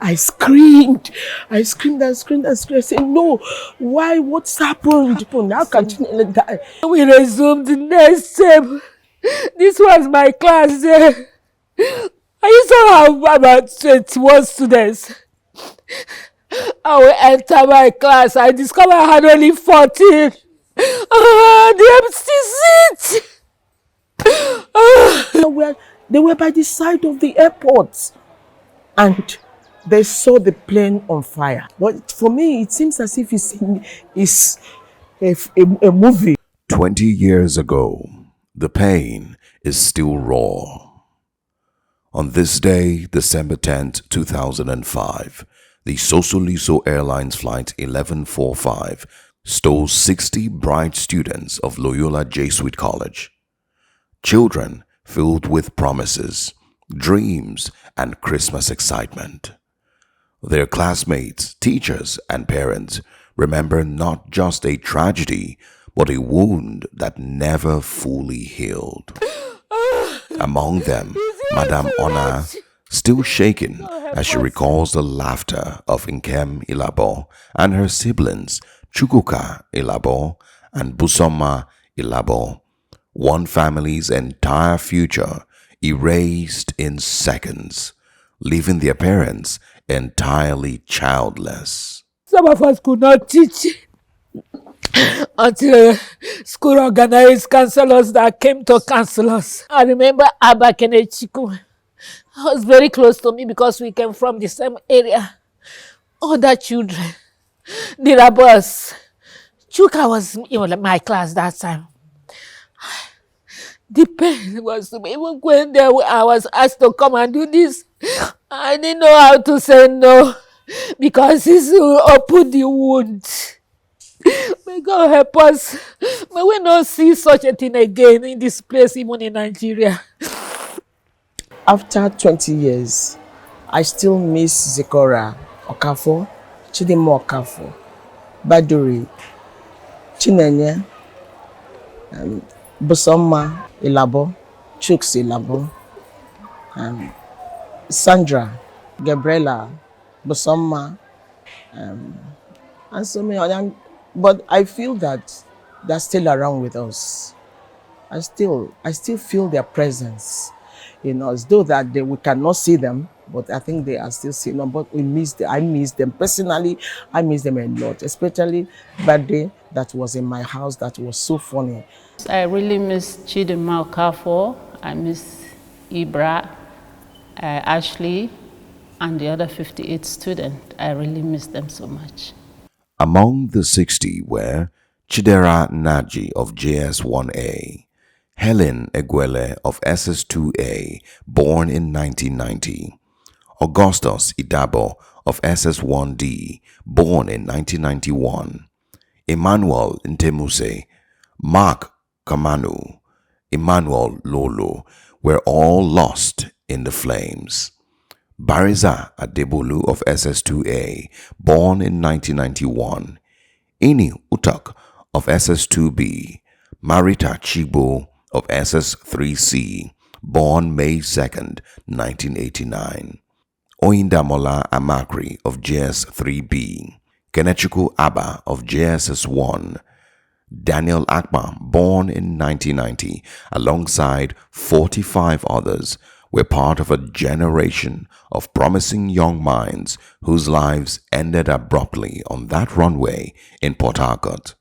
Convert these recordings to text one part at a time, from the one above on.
I screamed. I screamed and screamed and screamed. I said, no, why? What's happened? How can Chinelo die? We resumed the next term. This was my class. I used to have about 21 students. I will enter my class. I discovered I had only 14. The empty seat. They were by the side of the airport. And they saw the plane on fire. But for me, it seems as if it's a movie. 20 years ago, the pain is still raw. On this day, December 10th, 2005, the Sosoliso Airlines Flight 1145 stole 60 bright students of Loyola Jesuit College. Children filled with promises, dreams, and Christmas excitement. Their classmates, teachers, and parents remember not just a tragedy, but a wound that never fully healed. Among them, Madame Ona, still shaken as she recalls the laughter of Nkem Ilabo and her siblings Chukwuka Ilabo and Busoma Ilabo, one family's entire future erased in seconds, leaving their parents entirely childless. Some of us could not teach until school organized counselors that came to counsel us. I remember Abba Kenechiku. I was very close to me because we came from the same area. Other children, the Rabos. Chuka was in my class that time. The pain was to me. Even when I was asked to come and do this, I didn't know how to say no because this will open the wound. May God help us. May we not see such a thing again in this place, even in Nigeria. After 20 years, I still miss Zikora Okafo, Chidimo Okafo, Baduri, Chinenye, Busoma Ilabo, Chuks Ilabo, Sandra, Gabriela, Busoma, and so many other. But I feel that they're still around with us. I still feel their presence. As though that we cannot see them, but I think they are still seeing them. But we miss them. I miss them personally. I miss them a lot, especially that day that was in my house. That was so funny. I really miss Chidinma Okafo. I miss Ibra, Ashley, and the other 58 students. I really miss them so much. Among the 60 were Chidera Naji of JS1A, Helen Egwele of SS2A, born in 1990, Augustus Idabo of SS1D, born in 1991, Emmanuel Ntemuse, Mark Kamanu, Emmanuel Lolo were all lost in the flames. Bariza Adebolu of SS2A, born in 1991, Ini Utak of SS2B, Marita Chibo of SS3C, born May 2nd, 1989, Oyindamola Amakri of JS3B, Kenechukwu Abba of JSS1, Daniel Akma, born in 1990, alongside 45 others, were part of a generation of promising young minds whose lives ended abruptly on that runway in Port Harcourt.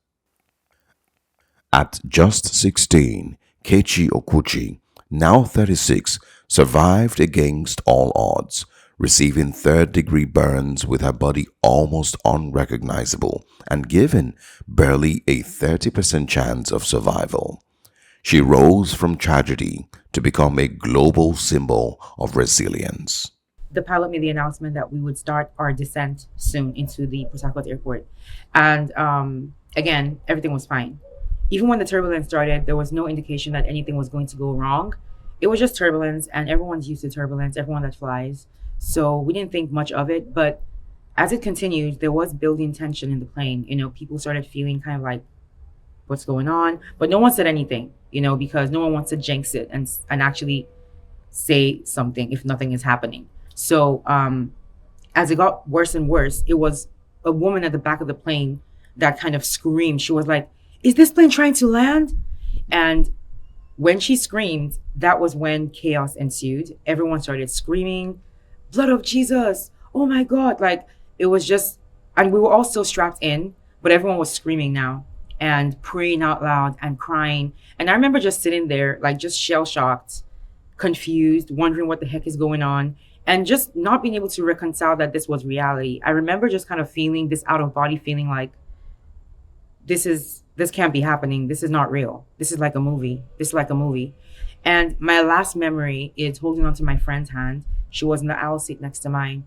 At just 16, Kechi Okuchi, now 36, survived against all odds, receiving third-degree burns with her body almost unrecognizable and given barely a 30% chance of survival. She rose from tragedy to become a global symbol of resilience. The pilot made the announcement that we would start our descent soon into the Port Harcourt airport. And again, everything was fine. Even when the turbulence started, there was no indication that anything was going to go wrong. It was just turbulence, and everyone's used to turbulence, everyone that flies. So we didn't think much of it. But as it continued, there was building tension in the plane. People started feeling kind of like, what's going on? But no one said anything, because no one wants to jinx it and actually say something if nothing is happening. So As it got worse and worse, it was a woman at the back of the plane that kind of screamed. She was like, "Is this plane trying to land?" And when she screamed, that was when chaos ensued. Everyone started screaming, "Blood of Jesus! Oh my God!" Like, it was just, and we were all still strapped in, but everyone was screaming now and praying out loud and crying. And I remember just sitting there, like, just shell shocked, confused, wondering what the heck is going on, and just not being able to reconcile that this was reality. I remember just kind of feeling this out of body feeling, like, this can't be happening. This is not real. This is like a movie. This is like a movie. And my last memory is holding onto my friend's hand. She was in the aisle seat next to mine.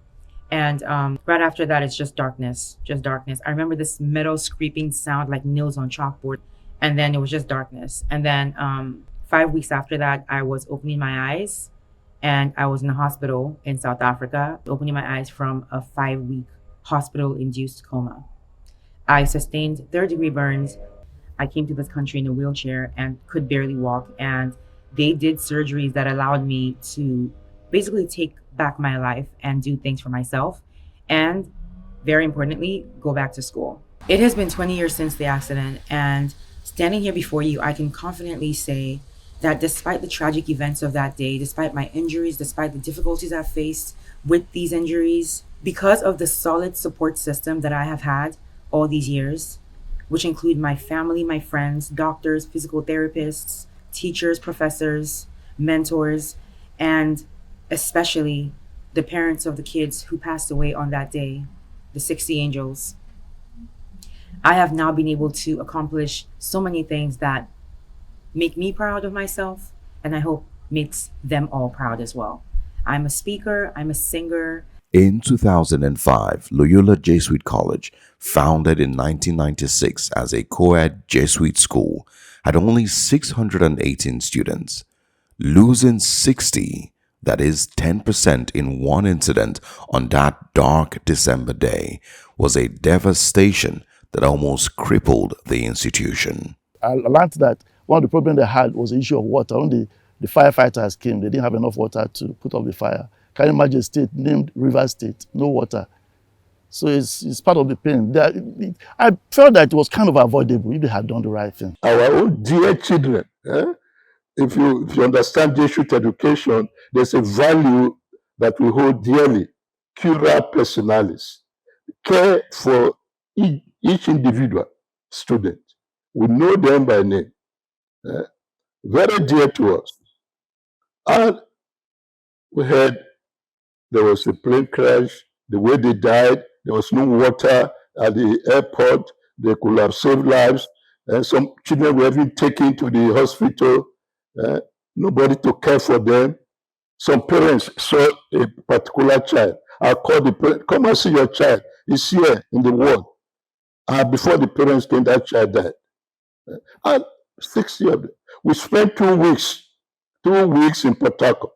And right after that, it's just darkness, just darkness. I remember this metal scraping sound like nails on chalkboard. And then it was just darkness. And then 5 weeks after that, I was opening my eyes and I was in the hospital in South Africa, opening my eyes from a 5-week hospital induced coma. I sustained third-degree burns. I came to this country in a wheelchair and could barely walk. And they did surgeries that allowed me to basically take back my life and do things for myself. And very importantly, go back to school. It has been 20 years since the accident. And standing here before you, I can confidently say that despite the tragic events of that day, despite my injuries, despite the difficulties I've faced with these injuries, because of the solid support system that I have had all these years, which include my family, my friends, doctors, physical therapists, teachers, professors, mentors, and especially the parents of the kids who passed away on that day, the 60 angels. I have now been able to accomplish so many things that make me proud of myself, and I hope makes them all proud as well. I'm a speaker, I'm a singer. In 2005, Loyola Jesuit College, founded in 1996 as a co-ed Jesuit school, had only 618 students. Losing 60, that is 10% in one incident on that dark December day, was a devastation that almost crippled the institution. I learned that one of the problems they had was the issue of water. When the firefighters came, they didn't have enough water to put up the fire. Can you imagine a state named River State, no water? So it's part of the pain. I felt that it was kind of avoidable if they had done the right thing. Our own dear children, if you understand Jesuit education, there's a value that we hold dearly: cura personalis, care for each individual student. We know them by name, very dear to us. And we heard there was a plane crash, the way they died, there was no water at the airport, they could have saved lives, and some children were even taken to the hospital, nobody to care for them. Some parents saw a particular child. I called the parent, "Come and see your child. He's here in the ward." And before the parents came, that child died. And 60 of them. We spent 2 weeks in Port Harcourt,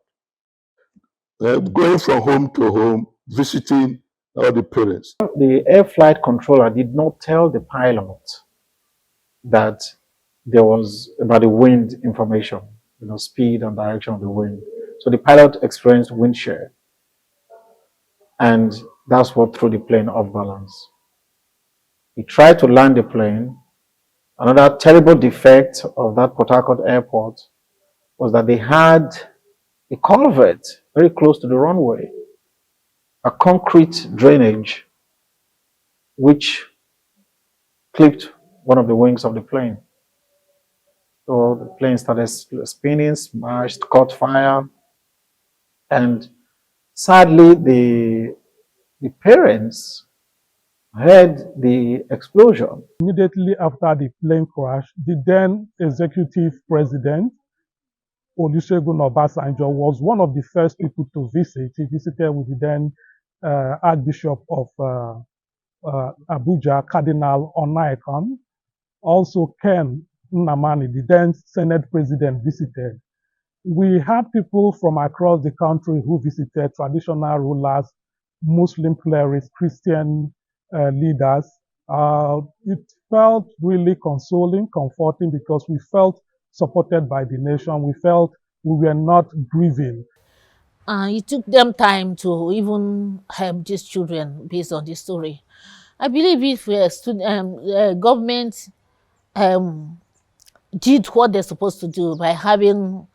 going from home to home, visiting all the parents. The air flight controller did not tell the pilot that there was about the wind information, speed and direction of the wind. So the pilot experienced wind shear, and that's what threw the plane off balance. He tried to land the plane. Another terrible defect of that Port Harcourt airport was that they had a culvert very close to the runway, a concrete drainage which clipped one of the wings of the plane. So the plane started spinning, smashed, caught fire, and sadly the parents heard the explosion. Immediately after the plane crash, the then executive president, Olusegun Obasanjo, was one of the first people to visit. He visited with the then Archbishop of Abuja, Cardinal Onaikan. Also, Ken Nnamani, the then Senate president, visited. We had people from across the country who visited, traditional rulers, Muslim clerics, Christian leaders. It felt really consoling, comforting, because we felt supported by the nation. We felt we were not grieving. It took them time to even help these children based on the story. I believe if government um, did what they're supposed to do by having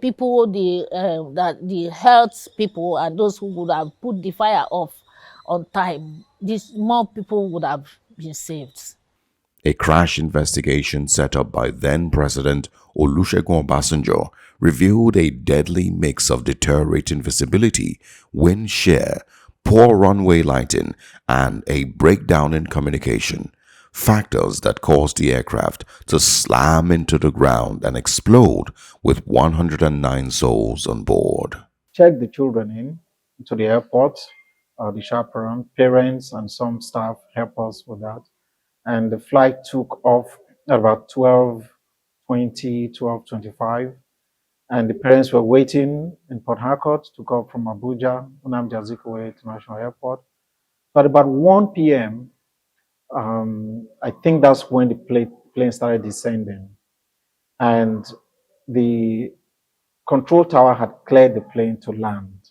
people, the health people and those who would have put the fire off on time, this more people would have been saved. A crash investigation set up by then President Olusegun Obasanjo revealed a deadly mix of deteriorating visibility, wind shear, poor runway lighting, and a breakdown in communication. Factors that caused the aircraft to slam into the ground and explode with 109 souls on board. Checked the children in to the airport, the chaperone, parents, and some staff helped us with that. And the flight took off at about 12:20, 12:25. And the parents were waiting in Port Harcourt to go from Abuja, Nnamdi Azikiwe International Airport. But about 1 p.m., I think that's when the plane started descending. And the control tower had cleared the plane to land.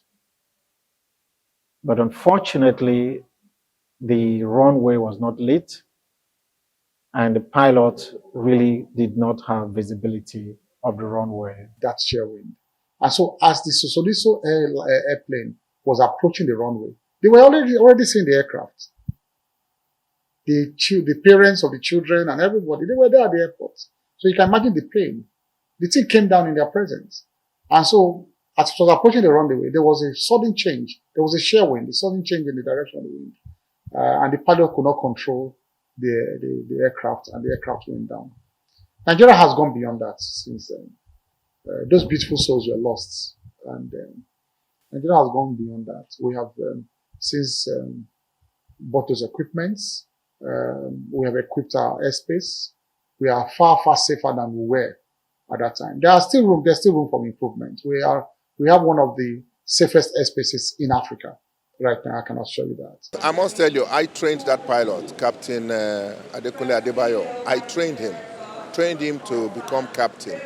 But unfortunately, the runway was not lit, and the pilot really did not have visibility of the runway. That sheer wind. And so as the Sosoliso airplane was approaching the runway, they were already seeing the aircraft. The parents of the children and everybody, they were there at the airport. So you can imagine the plane. The thing came down in their presence. And so as it was approaching the runway, there was a sudden change. There was a sheer wind, a sudden change in the direction of the wind. And the pilot could not control the aircraft, and the aircraft went down. Nigeria has gone beyond that since then. Those beautiful souls were lost, and Nigeria has gone beyond that. We have since bought those equipments. We have equipped our airspace. We are far, far safer than we were at that time. There's still room for improvement. We have one of the safest airspaces in Africa right now. I can assure you that. I must tell you, I trained that pilot, Captain Adekunle Adebayo. I trained him to become captain.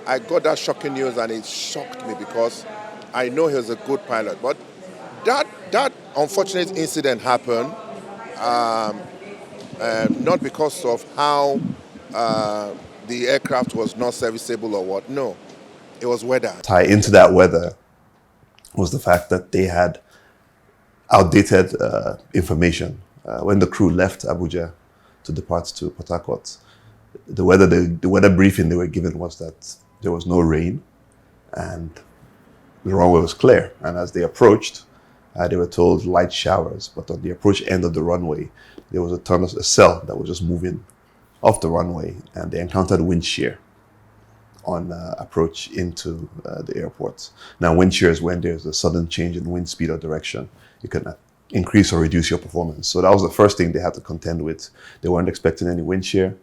I got that shocking news, and it shocked me because I know he was a good pilot. But that unfortunate incident happened not because of how the aircraft was not serviceable or what. No, it was weather. Tie into that weather was the fact that they had outdated information. When the crew left Abuja to depart to Port Harcourt, the weather briefing they were given was that there was no rain and the runway was clear. And as they approached, they were told light showers. But on the approach end of the runway, there was a cell that was just moving off the runway, and they encountered wind shear on approach into the airport. Now, wind shear is when there's a sudden change in wind speed or direction. You can increase or reduce your performance. So that was the first thing they had to contend with. They weren't expecting any wind shear.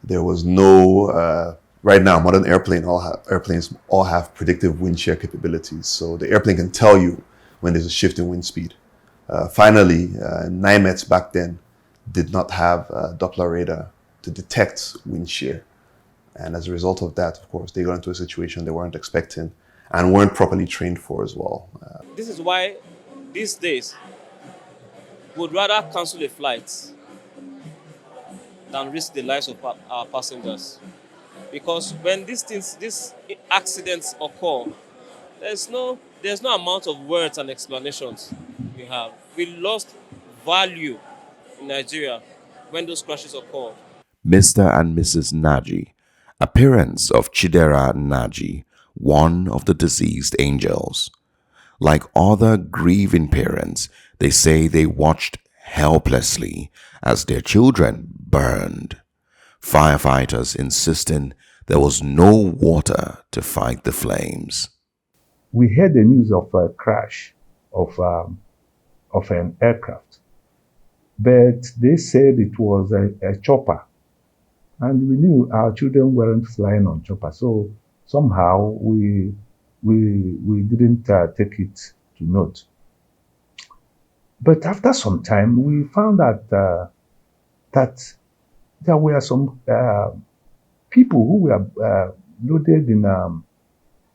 There was no, right now, modern airplanes all have predictive wind shear capabilities. So the airplane can tell you when there's a shift in wind speed. Finally, NIMET back then did not have Doppler radar to detect wind shear. And as a result of that, of course, they got into a situation they weren't expecting and weren't properly trained for as well. This is why these days we would rather cancel a flight than risk the lives of our passengers. Because when these accidents occur, there's no amount of words and explanations we have. We lost value in Nigeria when those crashes occur. Mr. and Mrs. Naji, appearance of Chidera Naji, one of the deceased angels. Like other grieving parents, they say they watched helplessly as their children burned. Firefighters insisting there was no water to fight the flames. We heard the news of a crash of an aircraft, but they said it was a chopper. And we knew our children weren't flying on chopper, so somehow we didn't take it to note. But after some time, we found out that there were some people who were loaded in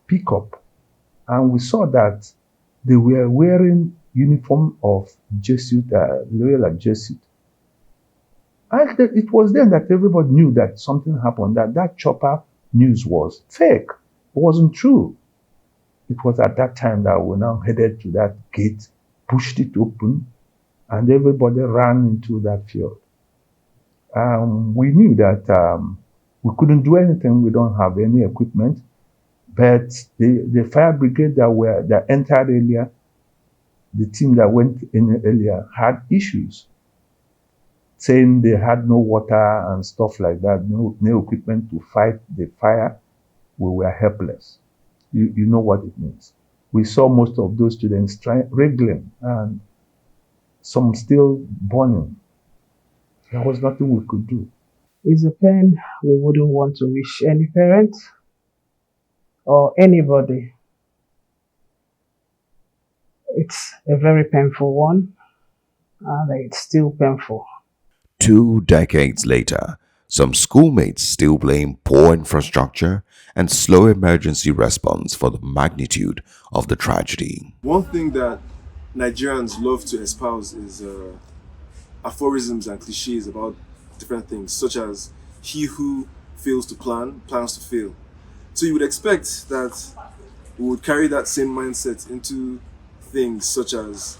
pickup and we saw that they were wearing uniform of Jesuit, Loyola Jesuit. And it was then that everybody knew that something happened, that that chopper news was fake. It wasn't true. It was at that time that we now headed to that gate, pushed it open, and everybody ran into that field. We knew that we couldn't do anything. We don't have any equipment. But the fire brigade that entered earlier, the team that went in earlier had issues, saying they had no water and stuff like that, no equipment to fight the fire. We were helpless. You know what it means. We saw most of those students wriggling and some still burning. There was nothing we could do. It's a pain we wouldn't want to wish any parent or anybody. It's a very painful one, and it's still painful. 2 decades later, some schoolmates still blame poor infrastructure and slow emergency response for the magnitude of the tragedy. One thing that Nigerians love to espouse is aphorisms and cliches about different things, such as he who fails to plan, plans to fail. So you would expect that we would carry that same mindset into things such as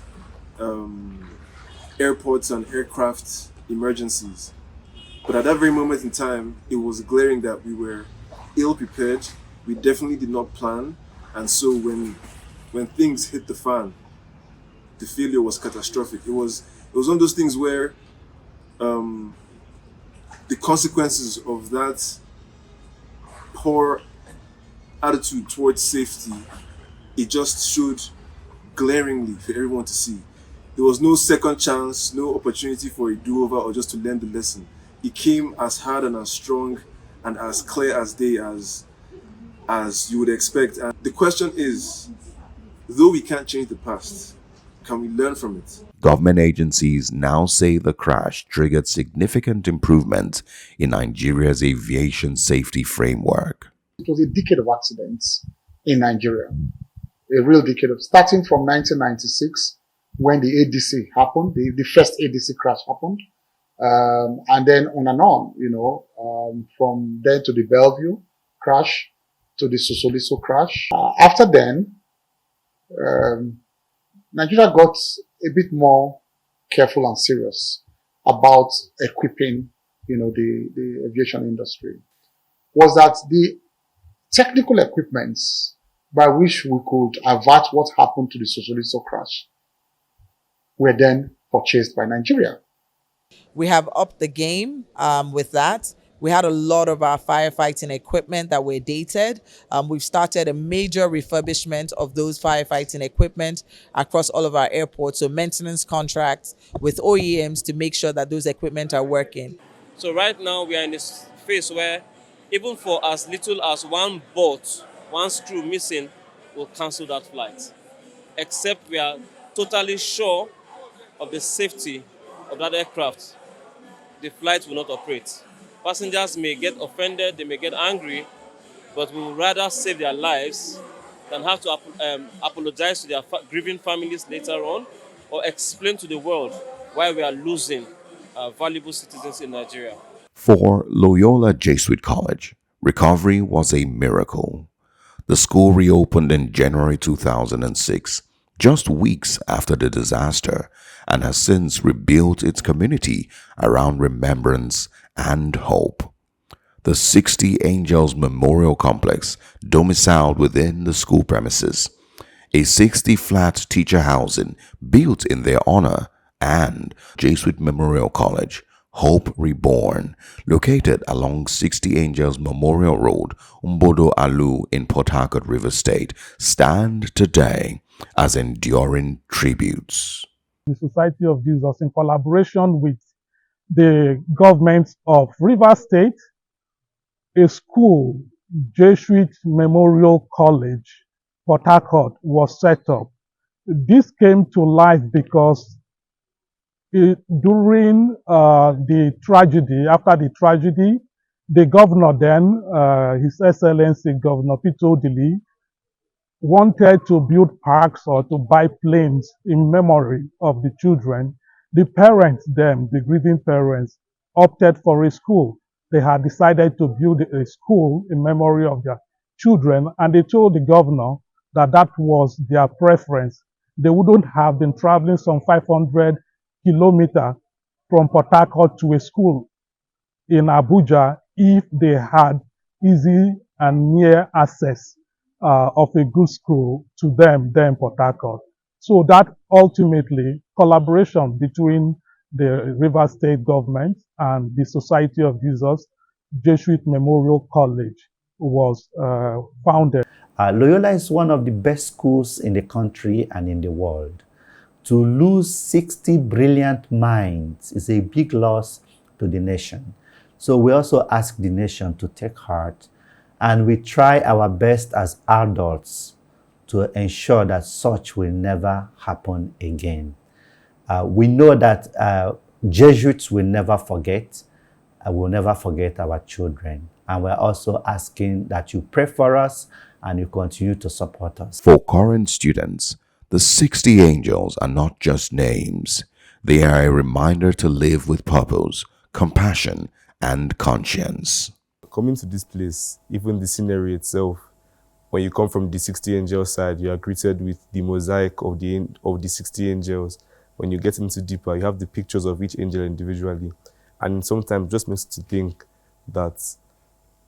airports and aircraft emergencies. But at that very moment in time, it was glaring that we were ill prepared. We definitely did not plan. And so when things hit the fan, the failure was catastrophic. It was one of those things where the consequences of that poor attitude towards safety, it just showed glaringly for everyone to see. There was no second chance, no opportunity for a do-over or just to learn the lesson. It came as hard and as strong and as clear as day as you would expect. And the question is, though we can't change the past, can we learn from it? Government agencies now say the crash triggered significant improvement in Nigeria's aviation safety framework. It was a decade of accidents in Nigeria, a real decade of starting from 1996 when the ADC happened, the first ADC crash happened, and then on and on, from then to the Bellevue crash to the Sosoliso crash. After then, Nigeria got a bit more careful and serious about equipping, the aviation industry. Was that the technical equipments by which we could avert what happened to the Sosoliso crash were then purchased by Nigeria. We have upped the game with that. We had a lot of our firefighting equipment that were dated. We've started a major refurbishment of those firefighting equipment across all of our airports. So maintenance contracts with OEMs to make sure that those equipment are working. So right now we are in this phase where even for as little as one bolt, one screw missing, we'll cancel that flight. Except we are totally sure of the safety of that aircraft, the flight will not operate. Passengers may get offended, they may get angry, but we would rather save their lives than have to apologize to their grieving families later on or explain to the world why we are losing valuable citizens in Nigeria. For Loyola Jesuit College, recovery was a miracle. The school reopened in January 2006, just weeks after the disaster, and has since rebuilt its community around remembrance and hope. The 60 Angels Memorial Complex domiciled within the school premises, a 60-flat teacher housing built in their honor, and Jesuit Memorial College, Hope Reborn, located along 60 Angels Memorial Road, Umbodo Alu in Port Harcourt, River State, stand today as enduring tributes. The Society of Jesus, in collaboration with the government of River State, a school, Jesuit Memorial College, Port Harcourt, was set up. This came to life because during the tragedy, after the tragedy, the governor then, His Excellency Governor Peter Odili, wanted to build parks or to buy planes in memory of the children, the parents, them, the grieving parents, opted for a school. They had decided to build a school in memory of their children, and they told the governor that that was their preference. They wouldn't have been traveling some 500 kilometers from Port Harcourt to a school in Abuja if they had easy and near access of a good school to them there in Port Harcourt. So that ultimately collaboration between the River State government and the Society of Jesus Jesuit Memorial College was founded. Loyola is one of the best schools in the country and in the world. To lose 60 brilliant minds is a big loss to the nation. So we also ask the nation to take heart, and we try our best as adults to ensure that such will never happen again. We know that Jesuits will never forget. Will never forget our children. And we're also asking that you pray for us and you continue to support us. For current students, the 60 angels are not just names. They are a reminder to live with purpose, compassion, and conscience. Coming to this place, even the scenery itself, when you come from the 60 angel side, you are greeted with the mosaic of the 60 angels. When you get into deeper, you have the pictures of each angel individually. And sometimes just makes you think that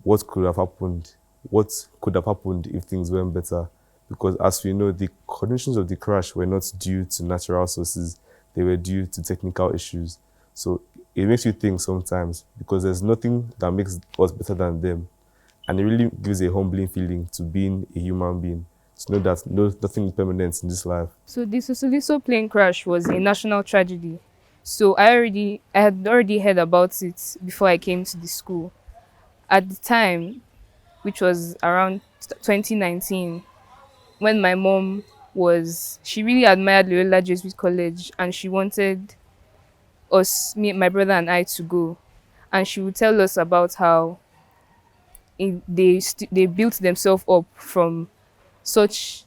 what could have happened if things went better. Because as we know, the conditions of the crash were not due to natural sources, they were due to technical issues. So it makes you think sometimes, because there's nothing that makes us better than them. And it really gives a humbling feeling to being a human being, to know that nothing is permanent in this life. So the Sosoliso plane crash was a national tragedy. So I had already heard about it before I came to the school. At the time, which was around 2019, when my mom she really admired Loyola Jesuit College, and she wanted my brother and I to go. And she would tell us about how they built themselves up from such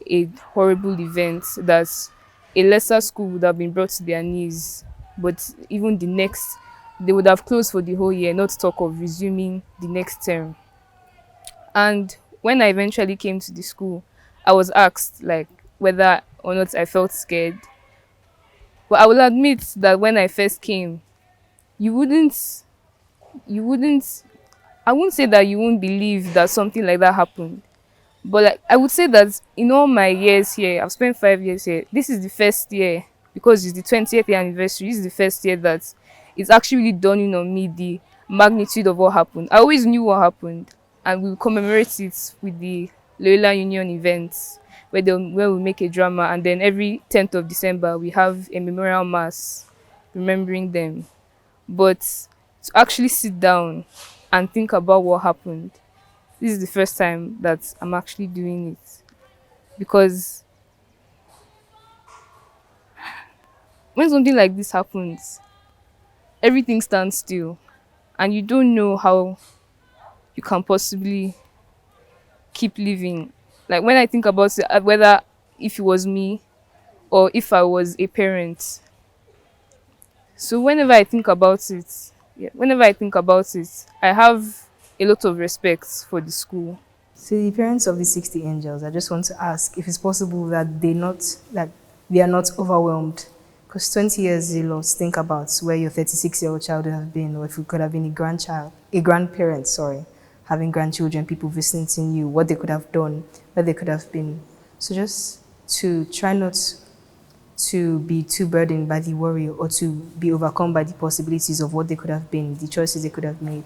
a horrible event that a lesser school would have been brought to their knees. But even they would have closed for the whole year, not talk of resuming the next term. And when I eventually came to the school, I was asked like whether or not I felt scared. But I will admit that when I first came, you wouldn't, I wouldn't say that you won't believe that something like that happened. But like, I would say that in all my years here, I've spent 5 years here, this is the first year, because it's the 20th year anniversary, this is the first year that it's actually dawning on me the magnitude of what happened. I always knew what happened, and we'll commemorate it with the Loyola Union events, where we make a drama, and then every 10th of December, we have a memorial mass remembering them. But to actually sit down and think about what happened, this is the first time that I'm actually doing it. Because when something like this happens, everything stands still, and you don't know how you can possibly keep living. Like when I think about it, whether if it was me or if I was a parent. So whenever I think about it, I have a lot of respect for the school. To the parents of the 60 angels, I just want to ask if it's possible that they are not overwhelmed. Because 20 years is a lot. Think about where your 36-year-old child would have been, or if it could have been a grandparent, having grandchildren, people visiting you, what they could have done, where they could have been. So just to try not to be too burdened by the worry or to be overcome by the possibilities of what they could have been, the choices they could have made.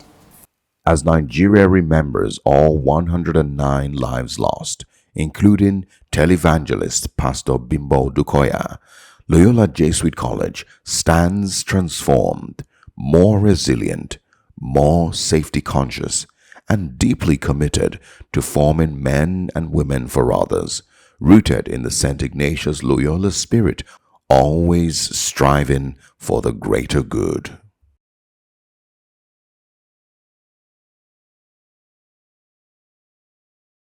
As Nigeria remembers all 109 lives lost, including televangelist Pastor Bimbo Dukoya, Loyola Jesuit College stands transformed, more resilient, more safety conscious, and deeply committed to forming men and women for others, rooted in the St. Ignatius Loyola spirit, always striving for the greater good.